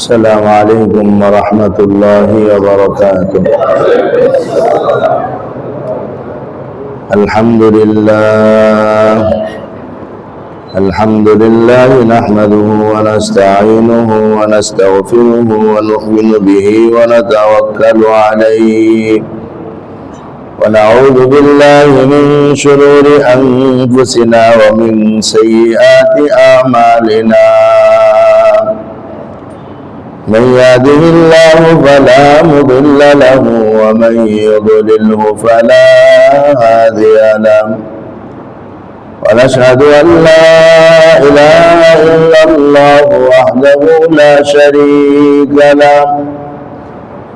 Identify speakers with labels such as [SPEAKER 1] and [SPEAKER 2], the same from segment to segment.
[SPEAKER 1] السلام عليكم ورحمة الله وبركاته. الحمد لله نحمده ونستعينه ونستغفره ونؤمن به ونتوكل عليه ونعوذ بالله من شرور أنفسنا ومن سيئات أعمالنا. من يهده الله فلا مضل له ومن يضلله فلا هادي له، ونشهد أن لا إله إلا الله وحده لا شريك له،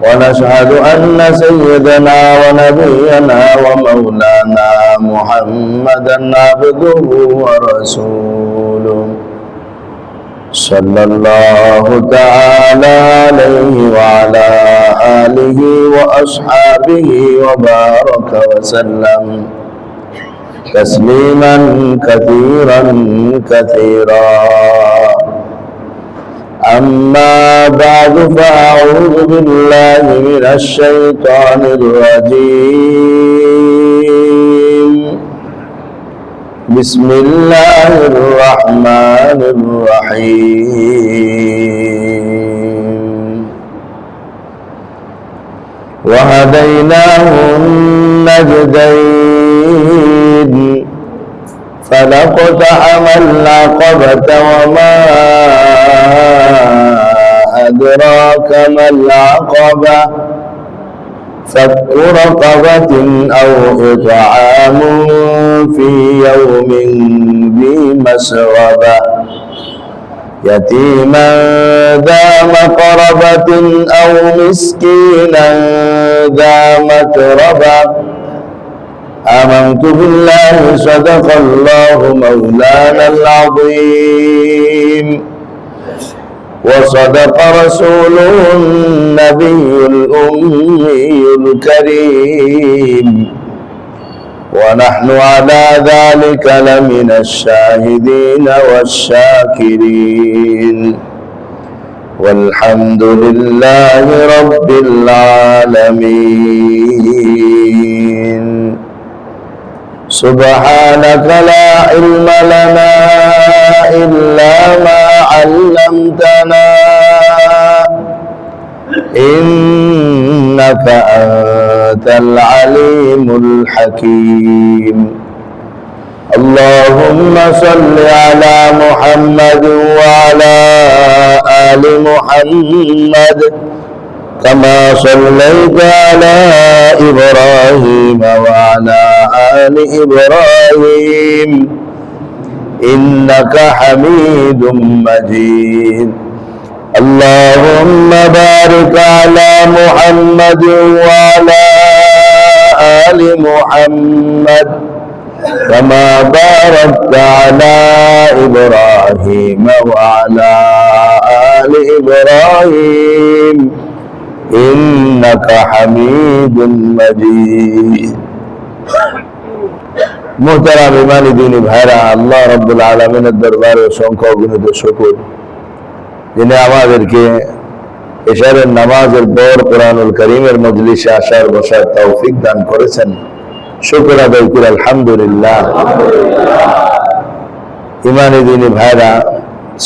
[SPEAKER 1] ونشهد أن سيدنا ونبينا ومولانا محمدا عبده ورسوله صلى الله تعالى عليه وعلى آله وأصحابه وبارك وسلم تسليما كثيرا كثيرا. أما بعد فأعوذ بالله من الشيطان الرجيم. بسم الله الرحمن الرحيم. وهديناه النجدين فلاقتحم العقبة وما أدراك ما العقبة فك رقبة أو إطعام في يوم ذي مسغبة يتيما ذا مقربة أو مسكينا ذا متربة. آمنت بالله صدق الله مولانا العظيم وصدق رسوله النبي الأمي الكريم، ونحن على ذلك لمن الشاهدين والشاكرين، والحمد لله رب العالمين. سبحانك لا علم لنا إلا ما علمتنا إنك أنت العليم الحكيم. اللهم صل على محمد وعلى آل محمد كما صليت على إبراهيم وعلى آل إبراهيم إنك حميد مجيد. اللهم بارك على محمد وعلى آل محمد كما باركت على إبراهيم وعلى آل إبراهيم إنك حميد مجيد. মুহতারাম ইমানি দ্বীনি ভাইরা, আল্লাহ রাব্বুল আলামিনের দরবারে অসংখ্য অগণিত শুকর যিনি আমাদেরকে ইশারের নামাজের পর কোরআনুল কারীমের মজলিসে আসার বসার তৌফিক দান করেছেন। শুকর আদায় করি আলহামদুলিল্লাহ। ইমানি দ্বীনি ভাইরা,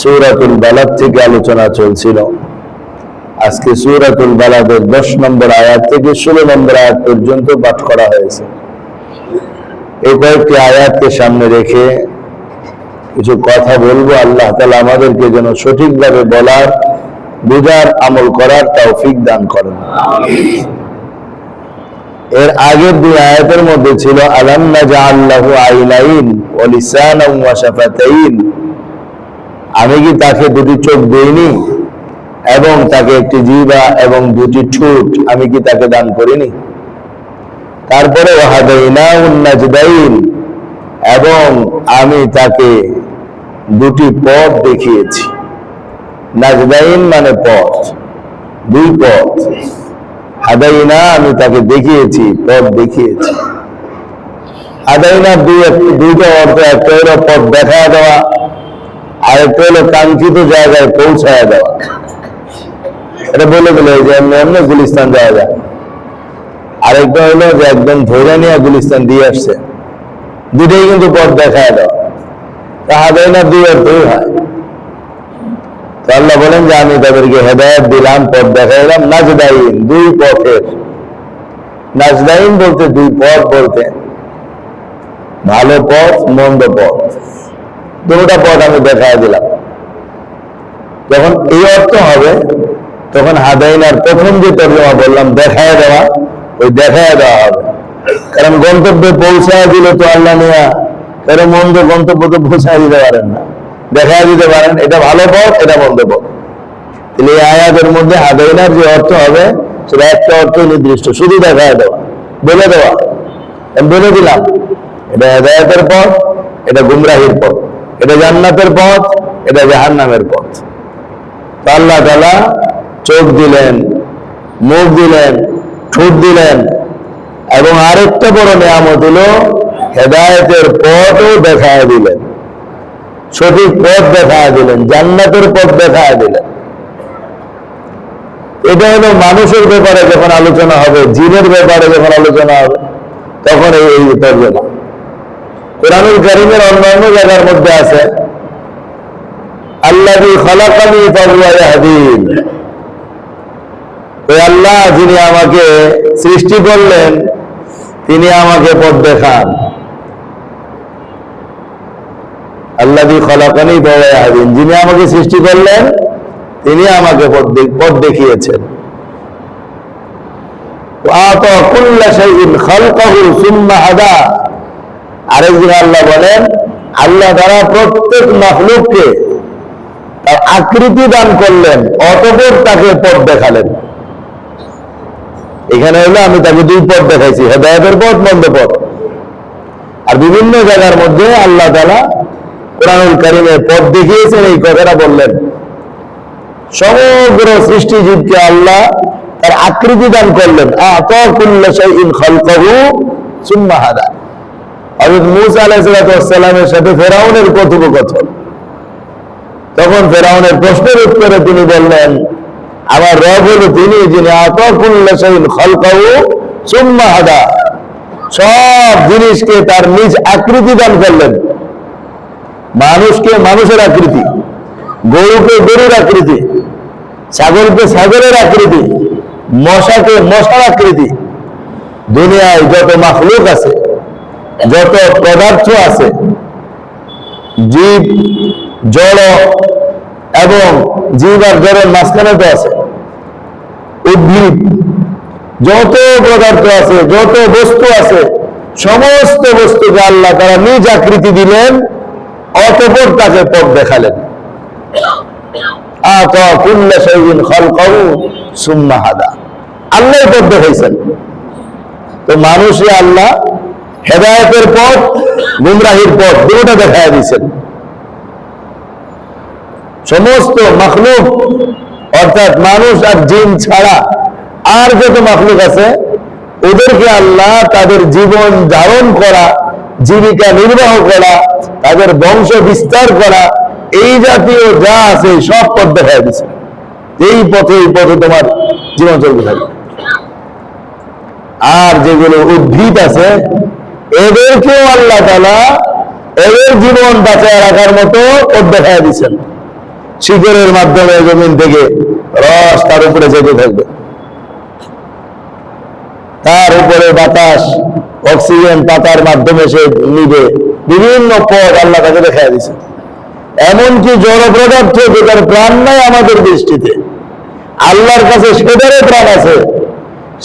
[SPEAKER 1] সূরাতুল বালাদ থেকে আলোচনা চলছিল। আজকে সূরাতুল বালাদের 10 নম্বর আয়াত থেকে 16 নম্বর আয়াত পর্যন্ত পাঠ করা হয়েছে। এই কয়েকটি আয়াতকে সামনে রেখে কিছু কথা বলবো। আল্লাহ তাআলা আমাদেরকে যেন সঠিকভাবে বলার, বুঝার, আমল করার তৌফিক দান করেন। এর আগের দুই আয়াতের মধ্যে ছিল আলাম নাজআল লাহু আইনাইন ওয়া লিসানান ওয়া শাফাতাইন, আমি কি তাকে দুটি চোখ দেইনি এবং তাকে একটি জিহ্বা এবং দুটি ঠোঁট আমি কি তাকে দান করিনি? তারপরে ওয়াহাদাইনাহুন নাজদাইন, এবং আমি তাকে দুটি পথ দেখিয়েছি। নাজদাইন মানে পথ, দুই পথ। হাদাইনা আমি তাকে দেখিয়েছি, পথ দেখিয়েছি। হাদাইনা দুইটা অর্থ, একটা হলো পথ দেখা দেওয়া, আরেকটা হলো কাঙ্ক্ষিত জায়গায় পৌঁছায় দেওয়া। এটা বলে দিল যে এমনি এমনি গুলিস্তান যাওয়া যায়। আরেকটা হলো যে একদম ধরে নিয়ে গুলিস্তান দিয়ে আসছে, দুটোই কিন্তু পথ দেখায় দাও, হাদাইনা দুই অর্থই হয়। তো আল্লাহ বলেন যে আমি তাদেরকে হেদায়েত দিলাম, পথ দেখাইলাম। নাজদাইন, দুই পথের। নাজদাইন বলতে দুই পথ বলতে ভালো পথ, মন্দ পথ, দুটা পথ আমি দেখাই দিলাম। যখন এই অর্থ হবে তখন হাদাইনার প্রথম যে তর্জমা বললাম দেখায় দেওয়া, ওই দেখায় দেওয়া হবে। কারণ গন্তব্যে পৌঁছায় দিল তো আল্লাহ নিয়া, কারণ মন্দ গন্তব্য তো পৌঁছায় দিতে পারেন না, দেখায় দিতে পারেন এটা ভালো পথ, এটা মন্দ পথ। তাহলে এই আয়াতের মধ্যে হাদাইনার যে অর্থ হবে সেটা একটা অর্থ নির্দিষ্ট, শুধু দেখায় দেওয়া, বলে দেওয়া। আমি বলে দিলাম এটা হেদায়েতের পথ, এটা গুমরাহির পথ, এটা জান্নাতের পথ, এটা জাহান্নামের পথ। তো আল্লাহ তাআলা চোখ দিলেন, মুখ দিলেন, ঠোঁট দিলেন, এবং আরেকটা বড় নিয়ামত হলো হেদায়েতের পথও দেখায় দিলেন, সঠিক পথ দেখায় দিলেন, জান্নাতের পথ দেখায় দিলেন। এটা হলো মানুষের ব্যাপারে যখন আলোচনা হবে, জিনের ব্যাপারে যখন আলোচনা হবে তখন এই তর্জমা। কুরআনুল কারীমের অন্যান্য জায়গার মধ্যে আছে আল্লাযী খালাকানি ফাহুয়া ইয়াহদিন, ওই আল্লাহ যিনি আমাকে সৃষ্টি করলেন তিনি আমাকে পথ দেখান। আল্লাযী খালাকানি ফাহুয়া ইয়াহদিন, যিনি আমাকে সৃষ্টি করলেন তিনি আমাকে পথ দেখিয়েছেন। ওয়াতা কুল্লা শাইইন খালকাহু সুম্মা হাদা, আরেকদিন আল্লাহ বলেন আল্লাহ দ্বারা প্রত্যেক মাখলুককে তার আকৃতি দান করলেন, অতঃপর তাকে পথ দেখালেন। এখানে হলো আমি তাকে দুই পথ দেখাইছি, হেদায়েতের পথ, মন্দ পথ। আর বিভিন্ন জায়গার মধ্যে আল্লাহ তাআলা কুরআনুল কারীমে পথ দেখিয়েছেন, এই কথাটা বললেন। সমগ্র সৃষ্টিজীবকে আল্লাহ তার আকৃতি দান করলেন। আতা কুল্লা শাইইন খালকাহু সুম্মা হাদা। হযরত মূসা আলাইহিস সালামের সাথে ফেরাউনের কথোপকথন, তখন ফেরাউনের প্রশ্নের উত্তরে তিনি বললেন আমার রব হলো তিনি যিনি আতা কুল্লা শাইইন খালকাহু সুম্মা হাদা, সব জিনিসকে তার নিজ আকৃতি দান করলেন। মানুষকে মানুষের আকৃতি, গরুকে গরুর আকৃতি, ছাগলকে ছাগলের আকৃতি, মশাকে মশার আকৃতি। দুনিয়ায় যত মাখলুক আছে, যত পদার্থ আছে, জীব, জড় এবং জীব আর জড়ের মাঝখানে তো আছে উদ্ভিদ, যত পদার্থ আছে, যত বস্তু আছে, সমস্ত বস্তুকে আল্লাহ তারা নিজ আকৃতি দিলেন, অতঃপর তাকে পথ দেখালেন। আতা কুল্লা শাইইন খালকাহু সুম্মা হাদা, আল্লাহ পথ দেখাইছেন। তো মানুষে আল্লাহ হেদায়েতের পথ, গুমরাহির পথ দুটোটা দেখায় দিয়েছেন। সমস্ত মাখলুক অর্থাৎ মানুষ আর জিন ছাড়া আর যত মাখলুক আছে ওদেরকে আল্লাহ তাদের জীবন ধারণ করা, জীবিকা নির্বাহ করা, তাদের বংশ বিস্তার করা, এই জাতীয় যা আছে সব পথ দেখায় দিচ্ছে। এই পথে তোমার জীবন চলতে থাকে। আর যেগুলো উদ্ভিদ আছে এদেরকেও আল্লাহ তাআলা এদের জীবন বাঁচায় রাখার মতো পথ দেখায় দিচ্ছেন। শিকড়ের মাধ্যমে জমিন থেকে রস তার উপরে যেতে থাকবে, তার উপরে বাতাস, অক্সিজেন পাতার মাধ্যমে সে নিবে, বিভিন্ন পথ আল্লাহ তাকে দেখায় দিচ্ছে। এমনকি জড় পদার্থ যেটার প্রাণ নাই আমাদের দৃষ্টিতে, আল্লাহর কাছে সেটারও প্রাণ আছে,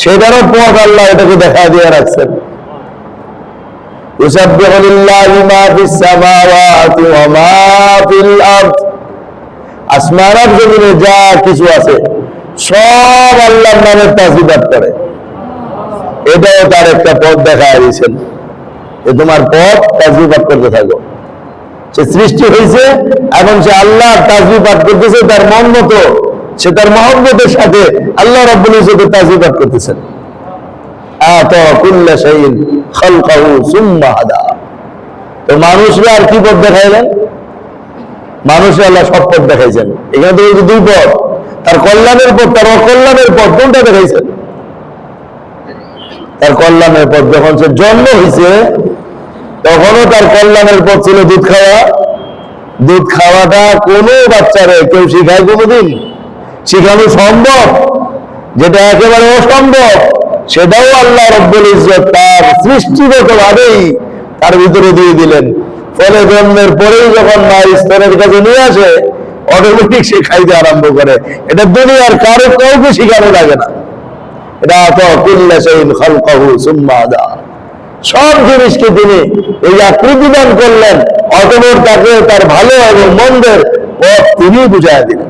[SPEAKER 1] সেটারও পথ আল্লাহ এটাকে দেখা দিয়ে রাখছেন। ইউসাব্বিহু লিল্লাহি মা ফিস সামাওয়াতি ওয়া মা ফিল আরদ, আসমান আর জমিনে যা কিছু আছে সব আল্লাহর নামে তাসবিহ করে। এটাও তার একটা পথ দেখায় দিয়েছেন, যে তোমার পথ তাসবিহ করতে থাকো। সে সৃষ্টি হয়েছে এবং সে আল্লাহর তাসবিহ পাঠ করতেছে তার মন মতো, সে তার মহব্বতের সাথে আল্লাহ রাব্বুল ইজ্জতের তাসবিহ পাঠ করতেছেন। আতা কুল্লা শাইইন খালকাহু সুম্মা হাদা। তো মানুষরা আর কি পথ দেখাইলেন? মানুষে আল্লাহ সব পথ দেখাইছেন। এখানে তো দুই পথ, তার কল্যাণের পথ, তার অকল্যাণের পথ কোনটা দেখাইছেন? তার কল্যাণের পথ। যখন সে জন্ম হয়েছে তখনও তার কল্যাণের পথ ছিল দুধ খাওয়া। দুধ খাওয়াটা কোনো বাচ্চারে কেউ শিখায় কোনোদিন? শিখানো সম্ভব? যেটা একেবারে অসম্ভব সেটাও আল্লাহ রব্বুল ইজ্জত তার সৃষ্টিগত ভাবেই তার ভিতরে দিয়ে দিলেন। ফলে জন্মের পরেই যখন মায়ের স্তনের কাছে নিয়ে আসে অটোমেটিক সে খাইতে আরম্ভ করে। এটা দুনিয়ার কারো কাউকে শিখানো লাগে না। এটা সব জিনিসকে তিনি এই আকৃতি দান করলেন, অতঃপর তাকে তার ভালো এবং মন্দের পথ তিনি বুঝাইয়া দিলেন।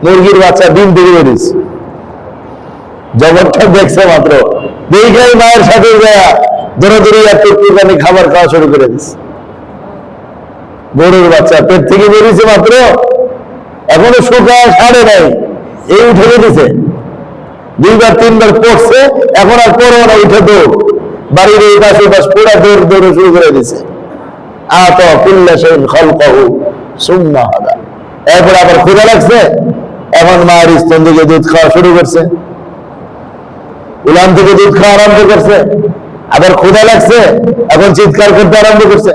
[SPEAKER 1] মুরগির বাচ্চা ডিম থেকে বেরিয়েছে, জগৎটা দেখছে মাত্র, দেখেই মায়ের সাথে যাওয়া দৌড়াদৌড়ি একটুখানি খাবার খাওয়া শুরু করে দিচ্ছে। গরুর বাচ্চা পেট থেকে বেরিয়েছে মাত্র, এখনো শুকা ছাড়ে নাই, এই উঠে দিছে, দুইবার তিনবার পড়ছে, এখন আর পড়ো না, উঠে দৌড়, বাড়ির এই পাশে পাশ পুরা দৌড় দৌড়ে শুরু করে দিছে। এরপর আবার ক্ষুধা লাগছে, এখন মায়ের স্তন থেকে দুধ খাওয়া শুরু করছে, উলান থেকে দুধ খাওয়া আরম্ভ করছে, আবার ক্ষুধা লাগছে, এখন চিৎকার করতে আরম্ভ করছে।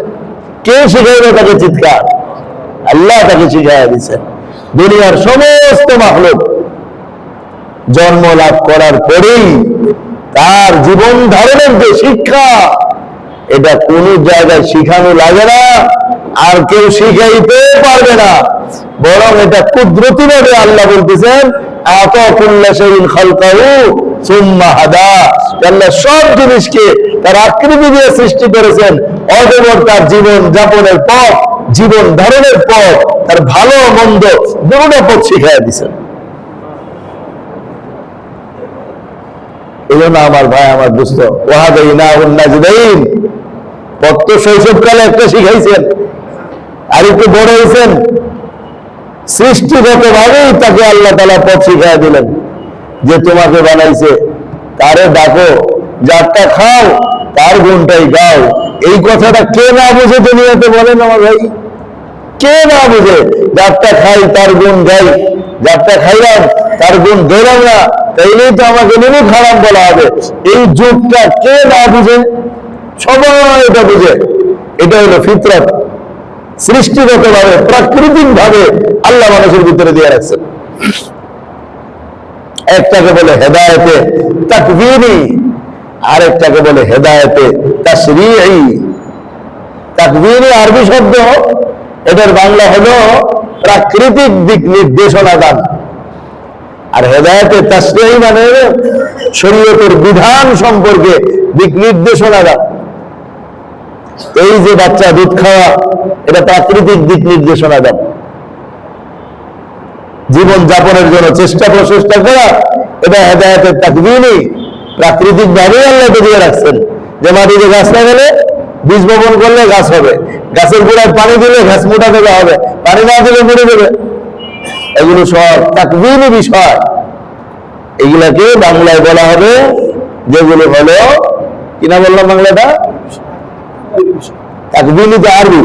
[SPEAKER 1] কে শিখাইবে তাকে চিৎকার? আল্লাহ তাকে শিখাইয়া দিচ্ছে। দুনিয়ার সমস্ত মাখলুক জন্ম লাভ করার পরেই তার জীবন ধারণের যে শিক্ষা, এটা কোন জায়গায় শিখানো লাগে না, আর কেউ শিখাইতে পারবে না, বরং এটা কুদরতি ভাবে আল্লাহ বলতেছেন আল্লাহ সব জিনিসকে তার আকৃতি দিয়ে সৃষ্টি করেছেন, অতঃপর তার জীবন যাপনের পথ, জীবন ধারণের পথ, তার ভালো মন্দ দুটো পথ শিখাইয়া দিচ্ছেন। এই জন্য আমার ভাই, আমার দোস্ত, পথ তো শৈশবকালে একটা শিখাইছেন, আর একটু বড় হয়েছেন, সৃষ্টিগত ভাবেই তাকে আল্লাহ তাআলা পথ শিখাইয়া দিলেন যে তোমাকে বানাইছে, তারে ডাকো, যারটা খাও তার গুণটাই গাও। এই কথাটা কে না বুঝে দুনিয়াতে বলেন আমার ভাই? কে না বুঝে? যারটা খাই তার গুণ গাই, যারটা খাইলাম তার গুণ ধরলাম না, তাইলেই তো আমাকে নিমুখ হারাম বলা হবে। এই যুগটা কে না বুঝে? সবাই এটা বুঝে। এটা হলো ফিতরত, সৃষ্টিগত ভাবে, প্রাকৃতিক ভাবে আল্লাহ মানুষের ভিতরে দিয়ে রাখছেন। একটাকে বলে হেদায়েতে তাকবীরি, আর একটাকে বলে হেদায়েতে তাশরীঈ। তাকবীরি আরবি শব্দ, এটার বাংলা হলো প্রাকৃতিক দিক নির্দেশনা দান, আর হেদায়েতে তাশরীঈ মানে শরীয়তের বিধান সম্পর্কে দিক নির্দেশনা দান। এই যে বাচ্চা দুধ খাওয়া, এটা প্রাকৃতিক দিক নির্দেশনা দান। জীবন যাপনের জন্য চেষ্টা প্রচেষ্টা করা, এটা হেদায়েতের তাকবীরি। প্রাকৃতিক ভাবে আল্লাহ দিয়ে রাখছেন যে মাটিতে গাছ লাগালে, বীজ বপন করলে গাছ হবে, গাছের গোড়ায় পানি দিলে ঘাস মোটা দেওয়া হবে, পানি না দিলে মরে যাবে। এগুলো সব তাকবীরি বিষয়। এগুলাকে বাংলায় বলা হবে, যেগুলো হলো কিনা বললাম বাংলাটা, তাকবীরি তো আরবি,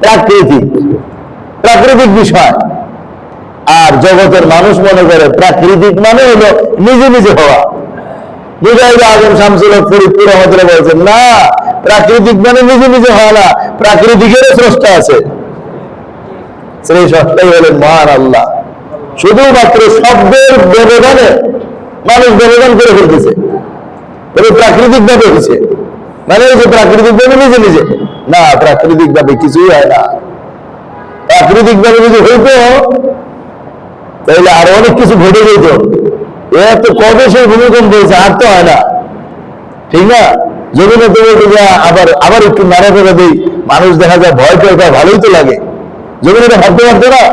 [SPEAKER 1] প্রাকৃতিক, প্রাকৃতিক বিষয়। আর জগতের মানুষ মনে করে প্রাকৃতিক মানে হলো নিজে নিজে হওয়া। মুজাহিদ আজম শামসুল হক ফরিদপুর রহমতুল্লাহ বলছেন, না, প্রাকৃতিক মানে নিজে নিজে হয় না, প্রাকৃতিকেরও স্রষ্টা আছে, সেই স্রষ্টাই হলেন মহান আল্লাহ। শুধুমাত্র শব্দের ব্যবধানে মানুষ ব্যবধান করে ফেলতেছে, তবে প্রাকৃতিক ভাবে হয়েছে মানে যে প্রাকৃতিক ভাবে নিজে নিজে না, প্রাকৃতিক ভাবে কিছুই হয় না। প্রাকৃতিক ভাবে যদি হইতো তাহলে আরো অনেক কিছু ঘটে যেত। এত কবে সেই ভূমিকম্প হয়েছে, আর তো হয় না, ঠিক না? জমিনে তো আবার আবার একটু নাড়া করে দিই, মানুষ দেখা যায় ভয় পেয়ে, এটা ভালোই তো লাগে। জমিনে তো ভাবতে পারতো না,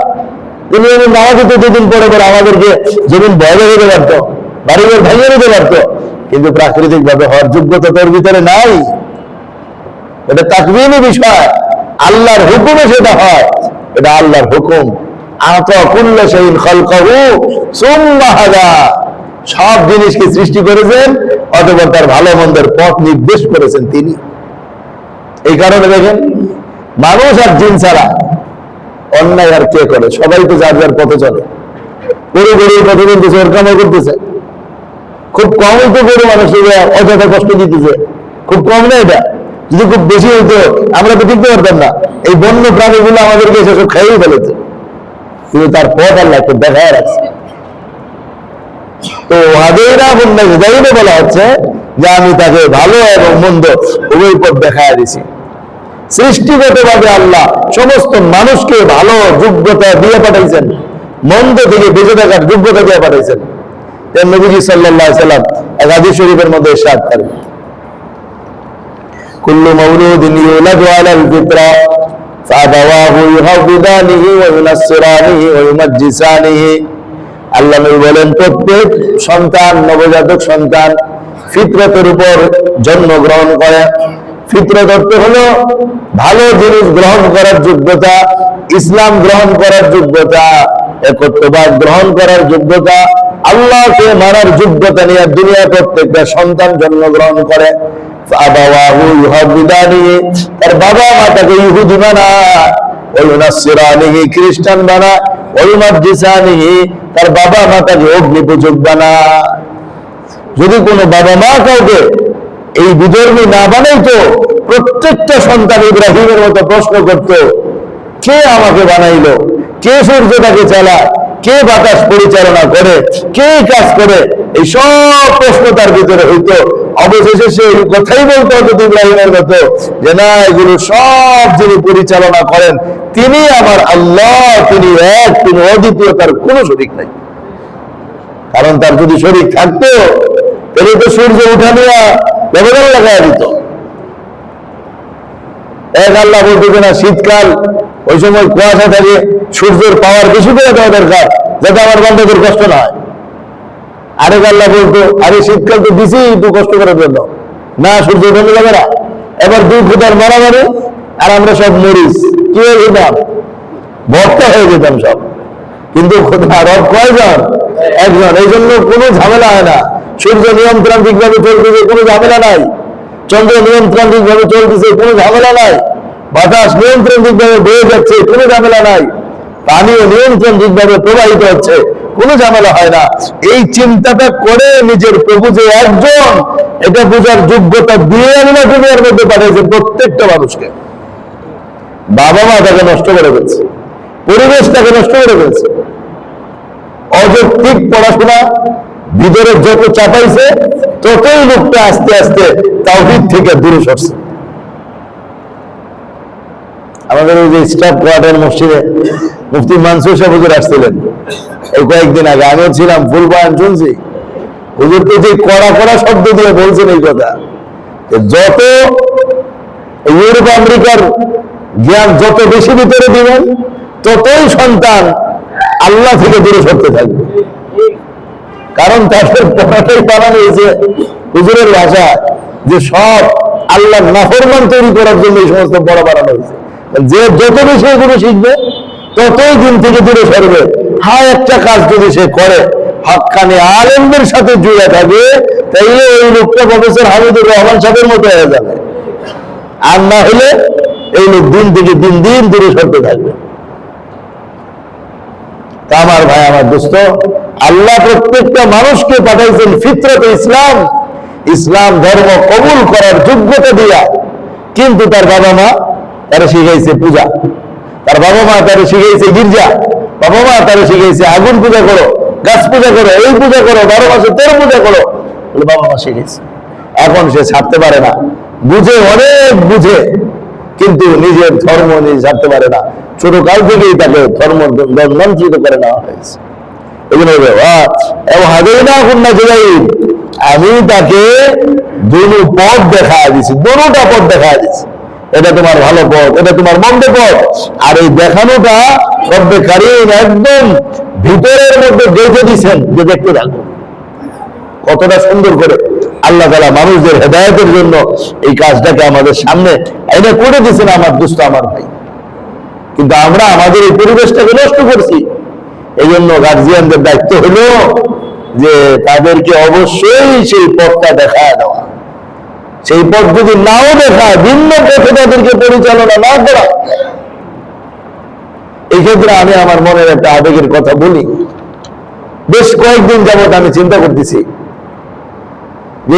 [SPEAKER 1] তিনি নাড়া দিতে দুদিন পরে পরে আমাদেরকে জমিন ভয় দিতে পারতো, বাড়িঘর ভেঙে দিতে পারতো, কিন্তু প্রাকৃতিক ভাবে হওয়ার যোগ্যতা তোর ভিতরে নাই। এটা তাকবীরি বিষয়, আল্লাহর হুকুমে সেটা হয়, এটা আল্লাহর হুকুম। সব জিনিসকে সৃষ্টি করেছেন, অতঃপর তার ভালো মন্দের পথ নির্দেশ করেছেন তিনি। এই কারণে দেখেন, মানুষ আর জিন ছাড়া অন্যায় আর কে করে? সবাই তো যার যার পথে চলে, গরু গরুর পথে চলতেছে, ওর কামাই করতেছে। খুব কমই তো গরু মানুষের অযথা কষ্ট দিতেছে, খুব কম না এটা। যদি খুব বেশি হইতো আমরা তো টিকতে পারতাম না, এই বন্য প্রাণীগুলো আমাদেরকে সেসব খাইয়েই ফেলেছে। কিন্তু তার পথ আল্লাহ একটু দেখায় রাখছে। তো হাদেরা বন্যা বলা হচ্ছে যে আমি তাকে ভালো এবং মন্দ উভয় পথ দেখায় দিছি। সৃষ্টিগতভাবে আল্লাহ সমস্ত মানুষকে ভালো যোগ্যতা দিয়ে পাঠাইছেন, মন্দ থেকে বেঁচে থাকার যোগ্যতা দিয়ে পাঠাইছেন। নবীজি সাল্লাল্লাহু আলাইহি ওয়াসাল্লাম এক হাদিস শরীফের মধ্যে ইরশাদ করেন, কুল্লু মাউলুদিন ইউলাদু আলাল ফিতরা ফাআবাওয়াহু ইউহাউদানিহি ওয়া ইউনাসসিরানিহি ওয়া ইউমাজ্জিসানিহি। আল্লাহ নবী বলেন, প্রত্যেক সন্তান, নবজাতক সন্তান ফিতরতের উপর জন্মগ্রহণ করে। ফিতরত অর্থ হলো ভালো জিনিস গ্রহণ করার যোগ্যতা, ইসলাম গ্রহণ করার যোগ্যতা, একত্ববাদ গ্রহণ করার যোগ্যতা, আল্লাহকে মানার যোগ্যতা নিয়ে দুনিয়া প্রত্যেকটা সন্তান জন্মগ্রহণ করে। আবাওয়াহু ইউহাউদানিহি, তার বাবা মা তাকে ইহুদি বানায়, ওয়া ইউনাসসিরানিহি, খ্রিস্টান বানায়, ওয়া ইউমাজ্জিসানিহি, তার বাবা মা তাকে অগ্নিপূজক বানায়। যদি কোনো বাবা মা কাউকে এই বিধর্মী না বানাইতো, প্রত্যেকটা সন্তান ইব্রাহিমের মতো প্রশ্ন করত, কে আমাকে বানাইলো, কে সূর্যটাকে চালায়, কে বাতাস পরিচালনা করে, কে কাজ করে, এই সব প্রশ্ন তার ভিতরে হইতো। অবশেষে সে এই কথাই বলতো হতো ইব্রাহিমের মতো যে না, এগুলো সব যিনি পরিচালনা করেন তিনি আমার আল্লাহ, তিনি এক, তিনি অদ্বিতীয়, তার কোনো শরীক নাই। কারণ তার যদি শরীক থাকতো তাহলে তো সূর্য উঠা নিয়ে ব্যবধান লাগাই দিত। এক আল্লাহ বলতো না শীতকাল, ওই সময় কুয়াশা থাকে, সূর্যের পাওয়ার বেশি করে দেওয়া দরকার যাতে আমার বান্দাদের কষ্ট না হয়। আরেক আল্লাহ বলতো আরে শীতকাল তো দিছি একটু কষ্ট করার জন্য, না সূর্য কমে যাবে না। এবার দুই খোদার মারামারি, আর আমরা সব মরিচ কি হয়ে যেতাম, ভর্তা হয়ে যেতাম সব। কিন্তু রব কয়জন? একজন। এই জন্য কোনো ঝামেলা হয় না। সূর্য নিয়ন্ত্রান্তিক ভাবে চলতেছে, কোনো ঝামেলা নাই। চন্দ্র নিয়ন্ত্রান্তিক ভাবে চলতেছে, কোনো ঝামেলা নাই। বাতাস নিয়ন্ত্রান্তিক ভাবে বয়ে যাচ্ছে, কোনো ঝামেলা নাই। পানিও নিয়ন্ত্রান্তিক ভাবে প্রবাহিত হচ্ছে, কোনো ঝামেলা হয় না। এই চিন্তাটা করে নিজের প্রভু যে একজন, এটা বোঝার যোগ্যতা দিয়ে আল্লাহ দুনিয়ার মধ্যে পাঠিয়েছেন প্রত্যেকটা মানুষকে। বাবা মা তাকে নষ্ট করে ফেলছে, পরিবেশ তাকে নষ্ট করে ফেলছে। অযৌক্তিক পড়াশোনা ভিতরে যত চাপাইছে, ততই লোকটা আস্তে আস্তে তাওহীদ থেকে দূরে সরছে। আমাদের ওই যে স্টাফ কোয়ার্টার মসজিদে মুফতি মানসুর সাহেব হুজুর আসছিলেন এই কয়েকদিন আগে, আমিও ছিলাম, ফুল বয়ান শুনছি। হুজুর তো যে কড়া কড়া শব্দ দিয়ে বলছেন এই কথা, যত ইউরোপ আমেরিকার জ্ঞান যত বেশি ভিতরে দিবেন, ততই সন্তান আল্লাহ থেকে দূরে সরতে থাকবে। কারণ তাদের পড়াটাই বানানো হয়েছে হুজুরের ভাষা যে সব আল্লাহর নাফরমান তৈরি করার জন্য এই সমস্ত পড়া বানানো হয়েছে। যে যত বেশি এগুলো শিখবে, ততই দিন থেকে দূরে সরবে। হ্যাঁ, একটা কাজ যদি সে করে, হক্কানি আলেমদের সাথে জুড়ে থাকে, তাইলে ওই লোকটা প্রফেসর হামিদুর রহমান সাহেবের মতো হয়ে যাবে। আর না হলে এই লোক দিন থেকে দিন দিন দূরে সরতে থাকবে। তা আমার ভাই, আমার দোস্ত, আল্লাহ প্রত্যেকটা মানুষকে পাঠাইছেন ফিতরত ইসলাম, ইসলাম ধর্ম কবুল করার যোগ্যতা দিয়া। কিন্তু তার বাবা মা তারা শিখাইছে পূজা, তার বাবা মা তারা শিখাইছে গির্জা, বাবা মা তারা শিখাইছে আগুন পূজা করো, গাছ পূজা করো, এই পূজা করো, 12 মাসে 13 পূজা করো, বাবা মা শিখাইছে। এখন সে ছাড়তে পারে না, বুঝে, অনেক বুঝে, কিন্তু নিজের ধর্ম নিজে ছাড়তে পারে না। ছোট কাল থেকেই তাকে ধর্ম মন্ত্রিত করে নেওয়া হয়েছে। আমি তাকে দুটো পথ দেখা দিছি, দুটা পথ দেখা দিছি। এটা তোমার ভালো পথ, এটা তোমার মন্দ পথ। আর এই দেখানোটা রব্বে কারীম একদম ভিতরের মধ্যে গেঁথে দিচ্ছেন যে দেখতে থাকো কতটা সুন্দর করে আল্লাহ তাআলা মানুষদের হেদায়েতের জন্য এই কাজটাকে আমাদের সামনে এনে করে দিয়েছেন। আমার দোস্ত, আমার ভাই, কিন্তু আমরা আমাদের এই পরিবেশটাকে নষ্ট করছি। এই জন্য গার্জিয়ানদের দায়িত্ব হলো যে তাদেরকে অবশ্যই সেই পথটা দেখায় দেওয়া। সেই পথ যদি নাও দেখায়, ভিন্ন পথে তাদেরকে পরিচালনা না করা, এই ক্ষেত্রে আমি আমার মনের একটা আবেগের কথা বলি। বেশ কয়েকদিন যাবৎ আমি চিন্তা করতেছি,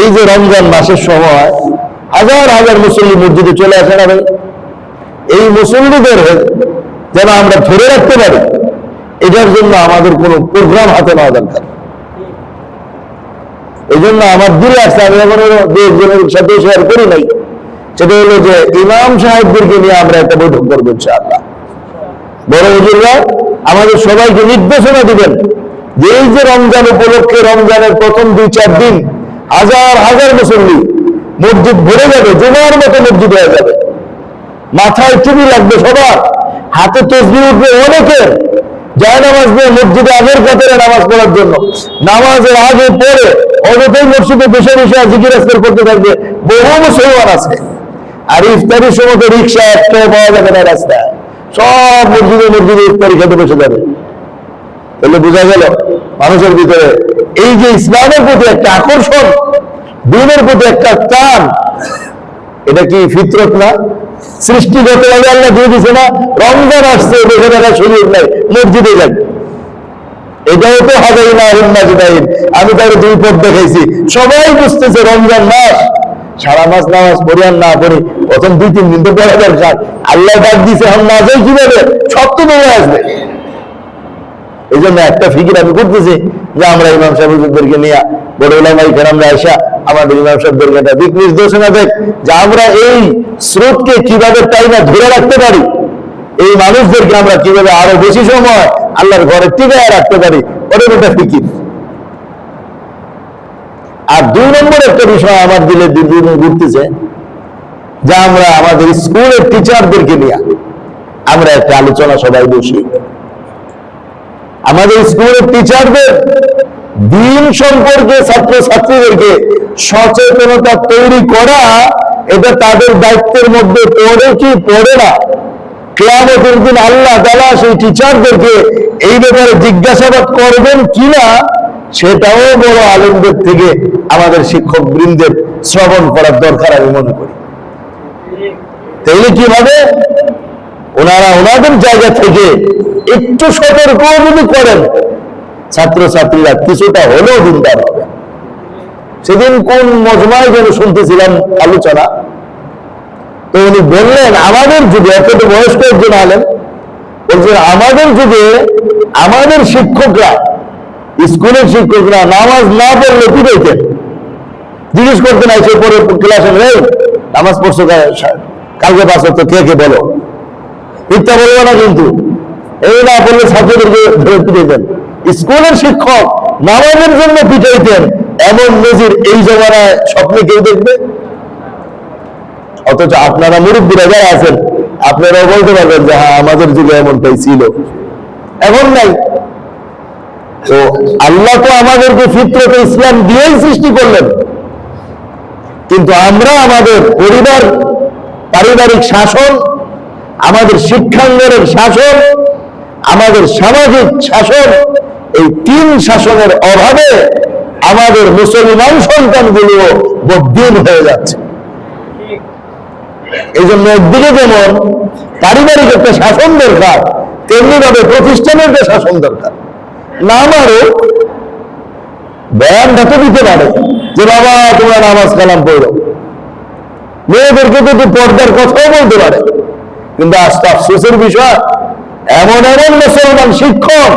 [SPEAKER 1] এই যে রমজান মাসের সময় হাজার হাজার মুসল্লি মসজিদে চলে আসে না ভাই, এই মুসল্লিদের যেন আমরা ধরে রাখতে পারি, এটার জন্য আমাদের কোনো প্রোগ্রাম হাতে নেওয়া দরকার। এই জন্য আমার দিলে আসছে, আমি এখনো একজনের সাথে শেয়ার করি নাই, সেটা হলো যে ইমাম সাহেবদেরকে নিয়ে আমরা একটা বৈঠক করবো ইনশাআল্লাহ। বড় হুজুররা আমাদের সবাইকে নির্দেশনা দিবেন যে এই যে রমজান উপলক্ষে, রমজানের প্রথম 2-4 দিন হাজার হাজার মুসল্লি মসজিদ ভরে যাবে, জুমার মতো মসজিদ হয়ে যাবে, মাথায় টুপি লাগবে সবার, হাতে তসবিহ উঠবে অনেকের, জায়নামাজ নিয়ে মসজিদে আগের কাতারে নামাজ পড়ার জন্য, নামাজের আগে পড়ে অযথাই মসজিদে বসে বসে জিকির আজকার করতে থাকবে বহু মুসলমান আছে। আর ইফতারির সময় তো রিক্সা একটাও পাওয়া যাবে না রাস্তায়, সব মসজিদে মসজিদে ইফতারি খেতে বসে যাবে। তাহলে বোঝা গেল মানুষের ভিতরে এই যে ইসলামের প্রতি একটা আকর্ষণ, দিনের প্রতি একটা টান, এটা কি ফিতরত না? সৃষ্টিগতভাবে আল্লাহ দিয়ে দিছে না? রমজান আসছে, দেখে দেখার সুযোগ নাই, মসজিদে যান। এটাও তো হবে না। আমি তাহলে 2 পথ দেখাইছি, সবাই বুঝতেছে রমজান মাস, সারা মাস নামাজ পড়ি আর না পড়ি, প্রথম 2-3 দিন তো পড়া দরকার। আল্লাহ ডাক দিছে, এখন না যাই কিভাবে, সব তো দৌড়ে আসবে। এই জন্য একটা ফিকির আমি করতেছি যে আমরা ইমাম সাহেবদেরকে নিয়ে, বড় ওলামায়ে কেরামরা আইসা আমাদের ইমাম সাহেবদেরকে একটা দিক নির্দেশনা দেখ যে আমরা এই স্রোতকে কিভাবে টাইমে ধরে রাখতে পারি, এই মানুষদেরকে আমরা কিভাবে আরো বেশি সময় আল্লাহর ঘরে টিকায় রাখতে পারি, ওটার একটা ফিকির। আর 2 নম্বর একটা বিষয় আমার দিলে দীর্ঘদিন ঘুরতেছে, যে আমরা আমাদের স্কুলের টিচারদেরকে নিয়ে আমরা একটা আলোচনা সবাই বসি। আমাদের স্কুলের টিচারদের দিন সম্পর্কে ছাত্রছাত্রীদেরকে সচেতনতা তৈরি করা, এটা তাদের দায়িত্বের মধ্যে পড়ে কি পড়ে না। কিয়ামতের দিন আল্লাহ তাআলা সেই টিচারদেরকে এই ব্যাপারে জিজ্ঞাসাবাদ করবেন কিনা, সেটাও বড় আলেমদের থেকে আমাদের শিক্ষক বৃন্দের শ্রবণ করার দরকার আমি মনে করি। তাইলে কিভাবে ওনারা ওনাদের জায়গা থেকে একটু সতর্ক যদি করেন, ছাত্রছাত্রীরা কিছুটা হলেও দিনদার হবে। সেদিন কোন মজমায় যেন শুনতেছিলাম আলোচনা, তো উনি বললেন আমাদের যুগে, এতটা বয়স্ক একজন আলেম বলছেন, আমাদের যুগে আমাদের শিক্ষকরা, স্কুলের শিক্ষকরা নামাজ না পড়লে কি বলতেন, জিজ্ঞেস করতেন এসে পরে ক্লাসে, নামাজ পড়ছো কালকে পাস হতো, কে কে বলো, মিথ্যা বলবো না কিন্তু, এই না বললে ছাত্রদেরকে ধরে পিটাইতেন। স্কুলের শিক্ষক নামাজের জন্য পিটাইতেন, এমন নজির এই জমানায় স্বপ্নে কেউ দেখবে? অথচ আপনারা মুরব্বীরা যারা আছেন, আপনারাও বলতে পারবেন যে হ্যাঁ আমাদের যুগে এমনটাই ছিল, এখন নাই। তো আল্লাহ তো আমাদেরকে ফিতরতে ইসলাম দিয়েই সৃষ্টি করলেন, কিন্তু আমরা আমাদের পরিবার, পারিবারিক শাসন, আমাদের শিক্ষাঙ্গনের শাসন, আমাদের সামাজিক শাসন, এই 3 শাসনের অভাবে আমাদের মুসলমান সন্তানগুলো বদ্দিন হয়ে যাচ্ছে। এই জন্য একদিকে যেমন পারিবারিক একটা শাসন দরকার, তেমনি ভাবে প্রতিষ্ঠানের একটা শাসন দরকার। না আমারও বয়ানটা তো দিতে পারে যে বাবা তোমরা নামাজ কালাম পড়ো, মেয়েদেরকে তো পর্দার কথাও বলতে পারে, কিন্তু আফসোসের বিষয় এমন এমন মুসলমান শিক্ষক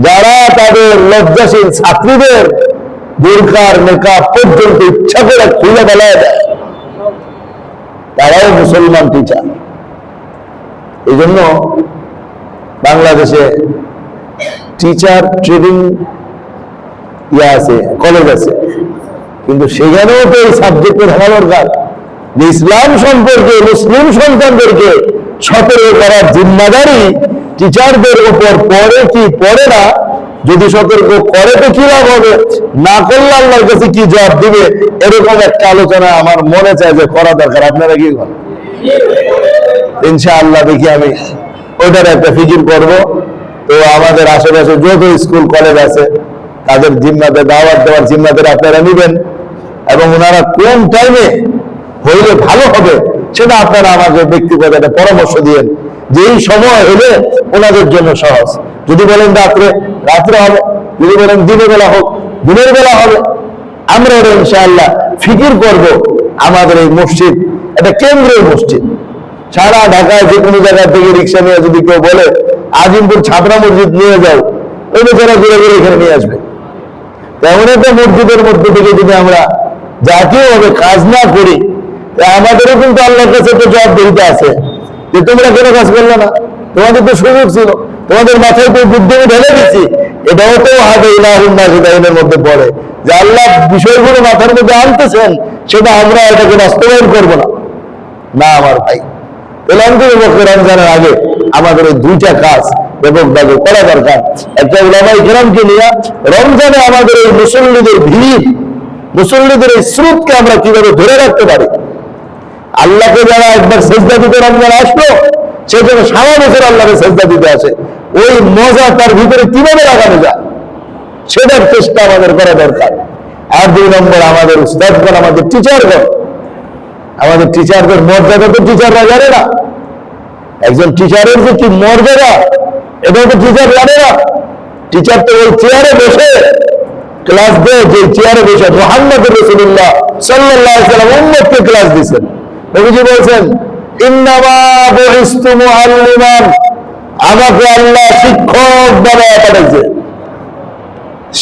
[SPEAKER 1] যারা তাদের লজ্জাশীল ছাত্রীদের বোরকার নেকাব পর্যন্ত ইচ্ছা করে খুলে ফেলায় দেয়, তারাও মুসলমান টিচার। এই জন্য বাংলাদেশে টিচার ট্রেনিং আছে, কলেজ আছে, কিন্তু সেখানেও তো এই সাবজেক্টে থাকা দরকার যে ইসলাম সম্পর্কে মুসলিম সন্তানদেরকে সতর্ক করার জিম্মাদারি টিচারদের উপর পড়ে কি পড়ে না। যদি সতর্ক করে তো কি লাভ হবে, না করলে আল্লাহর কাছে কি জবাব দিবে, এরকম একটা আলোচনা আমার মনে চায় যে করা দরকার। আপনারা কি করেন? ইনশাআল্লাহ দেখি আমি ওইটার একটা ফিকির করব। তো আমাদের আশেপাশে যত স্কুল কলেজ আছে তাদের জিম্মাদার, দাওয়াত দেওয়ার জিম্মাদার আপনারা নিবেন, এবং ওনারা কোন টাইমে হইলে ভালো হবে সেটা আপনারা আমাকে ব্যক্তিগত একটা পরামর্শ দিয়েন, যে এই সময় হলে ওনাদের জন্য সহজ। যদি বলেন রাত্রে, রাত্রে হবে, যদি বলেন দিনের বেলা হোক, দিনের বেলা হবে। আমরা ওরা ইনশাআল্লাহ ফিকির করব। আমাদের এই মসজিদ এটা কেন্দ্রীয় মসজিদ। সারা ঢাকায় যে কোনো জায়গা থেকে রিক্সা নিয়ে যদি কেউ বলে আজিমপুর ছাপড়া মসজিদ নিয়ে যাও, ওই বেচারা ঘুরে ঘুরে এখানে নিয়ে আসবে। তেমন একটা মসজিদের মধ্যে থেকে যদি আমরা জাতীয়ভাবে কাজ না করি, আমাদেরও কিন্তু আল্লাহর কাছে তো জবাবদিহিতা আছে যে তোমরা কেন কাজ করলে না, তোমাদের তো সুযোগ ছিল, তোমাদের মাথায় তো বুদ্ধি ঢেলে দিচ্ছি। এটাও তো হাতে ইলাহুন্নাসিদাইনের মধ্যে পড়ে যে আল্লাহ বিষয়গুলো মাথার মধ্যে আনতেছেন, সেটা আমরা এটাকে বাস্তবায়ন করবো না। না আমার ভাই, রমজানের আগে আমাদের এই দুইটা কাজ ব্যাপকভাবে করা দরকার। একটা উলামায়ে কেরামকে নিয়ে রমজানে আমাদের এই মুসল্লিদের ভিড়, মুসল্লিদের এই স্রোতকে আমরা কিভাবে ধরে রাখতে পারি। আল্লাহকে যারা একবার সেজদা দিতে রমজান আসলো, সে যেন সারা বছর আল্লাহকে সেজদা দিতে আসে, ওই মজা তার ভিতরে কিভাবে লাগানো যায় সেটার চেষ্টা আমাদের করা দরকার। আর 2 নম্বর, আমাদের উস্তাদগণ, আমাদের টিচারগণ, আমাদের টিচারদের মর্যাদা তো টিচাররা জানে না। একজন টিচারের যে কি মর্যাদা, এটা তো টিচার জানে না। টিচার তো ওই চেয়ারে বসে ক্লাস দেয়, যে চেয়ারে বসে মুহাম্মদ রাসূলুল্লাহ সাল্লাল্লাহু আলাইহি ওয়াসাল্লাম উম্মতকে ক্লাস দিয়েছেন। নবীজি বলেছেন, ইন্নামা বুইসতু মুআল্লিমান, আমাকে আল্লাহ শিক্ষক বানায় পাঠাইছে।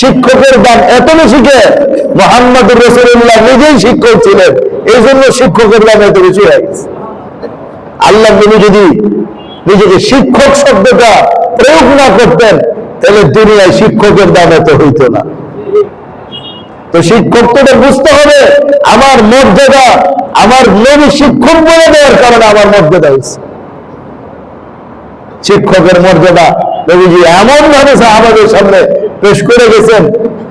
[SPEAKER 1] শিক্ষকের দাম এত বেশি কে? মুহাম্মদ রাসূলুল্লাহ নিজেই শিক্ষক ছিলেন, এই জন্য শিক্ষকের দাম এত বেশি হয়ে গেছে। আল্লাহ নবী যদি নিজেকে শিক্ষক শব্দটা প্রয়োগ না করতেন, তাহলে দুনিয়ায় শিক্ষকের দাম এত হইত না। তো শিক্ষক তো বুঝতে হবে আমার মর্যাদা, আমার নবী শিক্ষক বলে দেওয়ার কারণে আমার মর্যাদা হয়েছে। শিক্ষকের মর্যাদা নবীজি এমন ভাবে সাহাবাদের সামনে পেশ করে গেছেন,